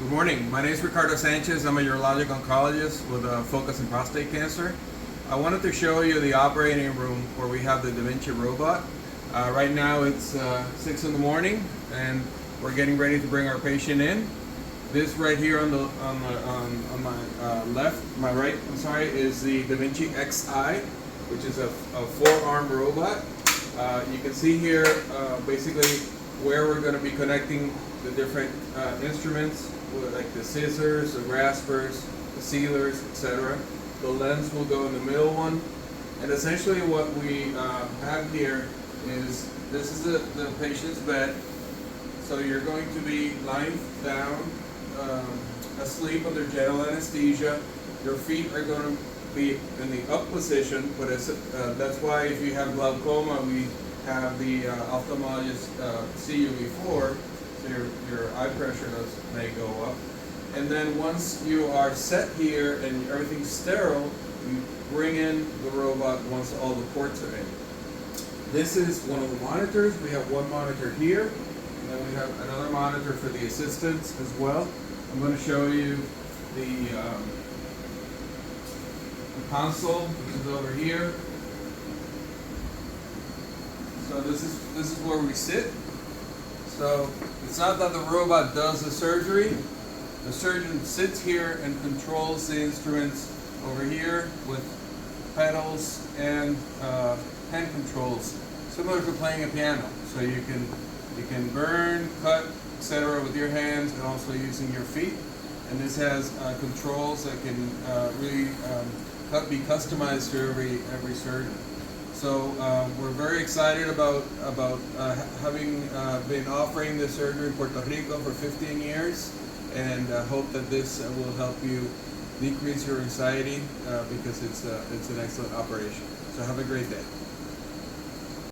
Good morning. My name is Ricardo Sanchez. I'm a urologic oncologist with a focus in prostate cancer. I wanted to show you the operating room where we have the Da Vinci robot. Right now it's 6 in the morning and we're getting ready to bring our patient in. This right here on my left, my right, I'm sorry, is the Da Vinci Xi, which is a 4-arm robot. You can see here basically where we're going to be connecting the different instruments, like the scissors, the graspers, the sealers, etc. The lens will go in the middle one, and essentially what we have here is this is the patient's bed. So you're going to be lying down, asleep under general anesthesia. Your feet are going to be in the up position, but that's why if you have glaucoma, we have the ophthalmologist see you before, so your eye pressure may go up. And then once you are set here and everything's sterile, you bring in the robot once all the ports are in. This is one of the monitors. We have one monitor here, and then we have another monitor for the assistants as well. I'm going to show you the console, which is over here. So this is where we sit. So it's not that the robot does the surgery. The surgeon sits here and controls the instruments over here with pedals and hand controls, similar to playing a piano. So you can burn, cut, etc. with your hands and also using your feet. And this has controls that can really be customized to every surgeon. So we're very excited about having been offering this surgery in Puerto Rico for 15 years, and hope that this will help you decrease your anxiety because it's an excellent operation. So have a great day.